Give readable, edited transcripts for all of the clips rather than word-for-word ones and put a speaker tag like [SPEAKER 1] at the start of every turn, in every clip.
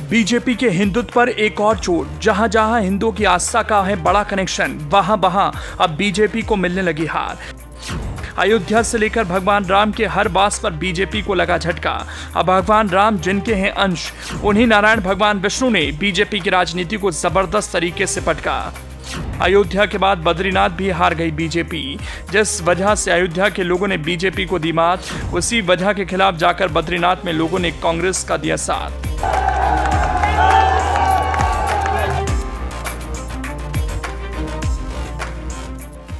[SPEAKER 1] BJP के हिंदुत्व पर एक और चोट। जहां जहां हिंदुओं की आस्था का है बड़ा कनेक्शन, वहां वहां अब बीजेपी को मिलने लगी हार। अयोध्या से लेकर भगवान राम के हर बात पर बीजेपी को लगा झटका। अब भगवान राम जिनके हैं अंश, उन्हीं नारायण भगवान विष्णु ने बीजेपी की राजनीति को जबरदस्त तरीके से पटका। अयोध्या के बाद बद्रीनाथ भी हार गई बीजेपी। जिस वजह से अयोध्या के लोगों ने बीजेपी को दी मात, उसी वजह के खिलाफ जाकर बद्रीनाथ में लोगों ने कांग्रेस का दिया साथ।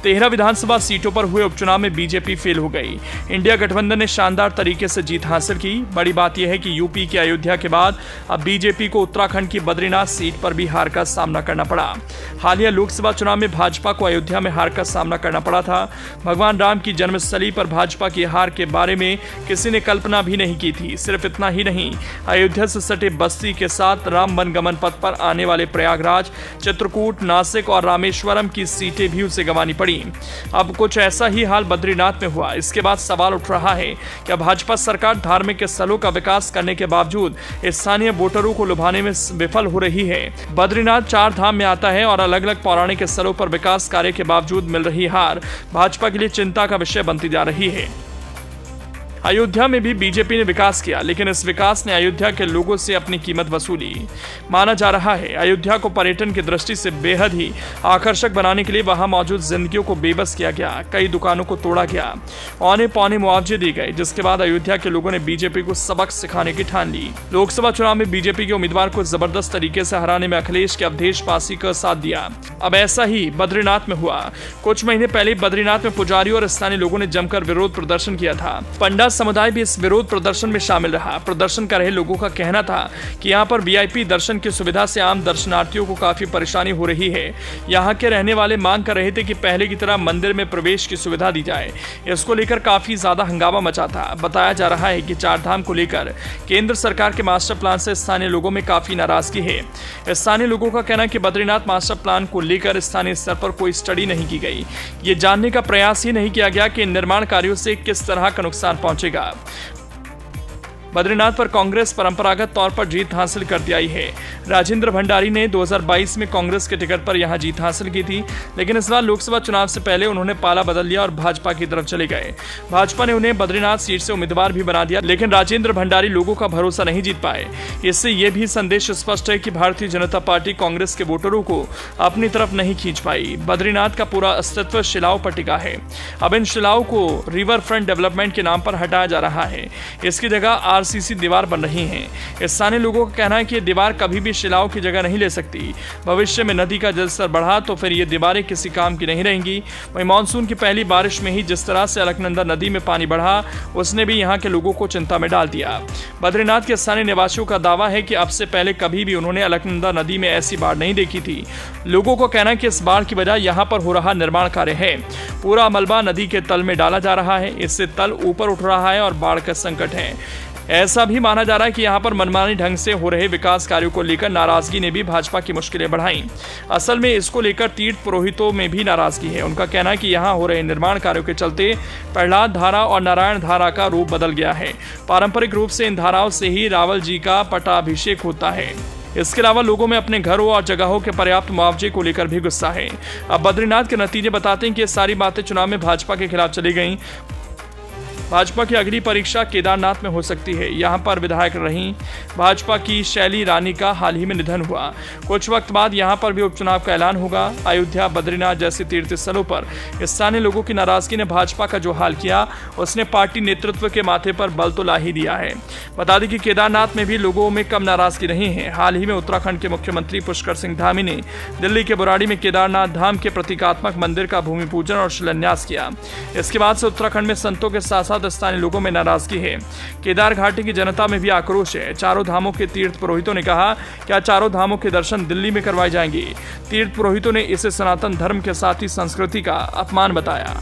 [SPEAKER 1] 13 विधानसभा सीटों पर हुए उपचुनाव में बीजेपी फेल हो गई। इंडिया गठबंधन ने शानदार तरीके से जीत हासिल की। बड़ी बात यह है कि यूपी के अयोध्या के बाद अब बीजेपी को उत्तराखंड की बद्रीनाथ सीट पर भी हार का सामना करना पड़ा। हालिया लोकसभा चुनाव में भाजपा को अयोध्या में हार का सामना करना पड़ा था। भगवान राम की जन्मस्थली पर भाजपा की हार के बारे में किसी ने कल्पना भी नहीं की थी। सिर्फ इतना ही नहीं, अयोध्या से सटे बस्ती के साथ राम वनगमन पथ पर आने वाले प्रयागराज, चित्रकूट, नासिक और रामेश्वरम की सीटें भी उसे गंवानी पड़ी। अब कुछ ऐसा ही हाल बद्रीनाथ में हुआ। इसके बाद सवाल उठ रहा है कि भाजपा सरकार धार्मिक स्थलों का विकास करने के बावजूद स्थानीय वोटरों को लुभाने में विफल हो रही है। बद्रीनाथ 4 धाम में आता है और अलग अलग पौराणिक स्थलों पर विकास कार्य के बावजूद मिल रही हार भाजपा के लिए चिंता का विषय बनती जा रही है। अयोध्या में भी बीजेपी ने विकास किया, लेकिन इस विकास ने अयोध्या के लोगों से अपनी कीमत वसूली। माना जा रहा है अयोध्या को पर्यटन की दृष्टि से बेहद ही आकर्षक बनाने के लिए वहां मौजूद जिंदगियों को बेबस किया गया। कई दुकानों को तोड़ा गया, औने पौने मुआवजे दिए गए, जिसके बाद अयोध्या के लोगों ने बीजेपी को सबक सिखाने की ठान ली। लोकसभा चुनाव में बीजेपी के उम्मीदवार को जबरदस्त तरीके से हराने में अखिलेश के अवधेश पासी का साथ दिया। अब ऐसा ही बद्रीनाथ में हुआ। कुछ महीने पहले बद्रीनाथ में पुजारी और स्थानीय लोगों ने जमकर विरोध प्रदर्शन किया था। पंडा समुदाय भी इस विरोध प्रदर्शन में शामिल रहा। प्रदर्शन कर रहे लोगों का कहना था कि यहाँ पर वीआईपी दर्शन की सुविधा से आम दर्शनार्थियों को काफी परेशानी हो रही है। यहाँ के रहने वाले मांग कर रहे थे कि पहले की तरह मंदिर में प्रवेश की सुविधा दी जाए। इसको लेकर काफी ज्यादा हंगामा मचा था। बताया जा रहा है कि 4 धाम को लेकर केंद्र सरकार के मास्टर प्लान से स्थानीय लोगों में काफी नाराजगी है। स्थानीय लोगों का कहना है कि बद्रीनाथ मास्टर प्लान को लेकर स्थानीय स्तर पर कोई स्टडी नहीं की गई। ये जानने का प्रयास ही नहीं किया गया कि निर्माण कार्यों से किस तरह का नुकसान पहुंचेगा। बद्रीनाथ पर कांग्रेस परंपरागत तौर पर जीत हासिल करती आई है। राजेंद्र भंडारी ने 2022 में कांग्रेस के टिकट पर यहां जीत हासिल की थी, लेकिन इस बार लोकसभा चुनाव से पहले उन्होंने पाला बदल लिया और भाजपा की तरफ चले गए। भाजपा ने उन्हें बद्रीनाथ सीट से उम्मीदवार भी बना दिया, लेकिन राजेंद्र भंडारी लोगों का भरोसा नहीं जीत पाए। इससे यह भी संदेश स्पष्ट है कि भारतीय जनता पार्टी कांग्रेस के वोटरों को अपनी तरफ नहीं खींच पाई। बद्रीनाथ का पूरा अस्तित्व शिलाओं पर टिका है। अब इन शिलाओं को रिवर फ्रंट डेवलपमेंट के नाम पर हटाया जा रहा है। इसकी जगह आरसीसी दीवार बन रही है। स्थानीय लोगों का कहना है कि ये दीवार कभी भी शिलाओं की जगह नहीं ले सकती। भविष्य में नदी का जलस्तर बढ़ा तो फिर ये दीवारें किसी काम की नहीं रहेंगी। वहीं मानसून की पहली बारिश में ही जिस तरह से अलकनंदा नदी में पानी बढ़ा, उसने भी यहाँ के लोगों को चिंता में डाल दिया। बद्रीनाथ के स्थानीय निवासियों का दावा है कि अब से पहले कभी भी उन्होंने अलकनंदा नदी में ऐसी बाढ़ नहीं देखी थी। लोगों को कहना है कि इस बाढ़ की वजह यहाँ पर हो रहा निर्माण कार्य है। पूरा मलबा नदी के तल में डाला जा रहा है। इससे तल ऊपर उठ रहा है और बाढ़ का संकट है। ऐसा भी माना जा रहा है कि यहाँ पर मनमानी ढंग से हो रहे विकास कार्यों को लेकर नाराजगी ने भी भाजपा की मुश्किलें बढ़ाई। असल में इसको लेकर तीर्थ पुरोहितों में भी नाराजगी है। उनका कहना है कि यहाँ हो रहे निर्माण कार्यों के चलते प्रहलाद धारा और नारायण धारा का रूप बदल गया है। पारंपरिक रूप से इन धाराओं से ही रावल जी का पट्टाभिषेक होता है। इसके अलावा लोगों में अपने घरों और जगहों के पर्याप्त मुआवजे को लेकर भी गुस्सा है। अब बद्रीनाथ के नतीजे बताते हैं कि ये सारी बातें चुनाव में भाजपा के खिलाफ चली गई। भाजपा की अगली परीक्षा केदारनाथ में हो सकती है। यहां पर विधायक रही भाजपा की शैली रानी का हाल ही में निधन हुआ। कुछ वक्त बाद यहां पर भी उपचुनाव का ऐलान होगा। अयोध्या, बद्रीनाथ जैसे तीर्थ स्थलों पर स्थानीय लोगों की नाराजगी ने भाजपा का जो हाल किया, उसने पार्टी नेतृत्व के माथे पर बल तो ला ही दिया है। बता दें कि केदारनाथ में भी लोगों में कम नाराजगी नहीं है। हाल ही में उत्तराखंड के मुख्यमंत्री पुष्कर सिंह धामी ने दिल्ली के बुराड़ी में केदारनाथ धाम के प्रतीकात्मक मंदिर का भूमि पूजन और शिलान्यास किया। इसके बाद से उत्तराखंड में संतों के साथ स्थानीय लोगों में नाराजगी है। केदार घाटी की जनता में भी आक्रोश है। चारों धामों के तीर्थ पुरोहितों ने कहा कि चारों धामों के दर्शन दिल्ली में करवाए जाएंगे। तीर्थ पुरोहितों ने इसे सनातन धर्म के साथ ही संस्कृति का अपमान बताया।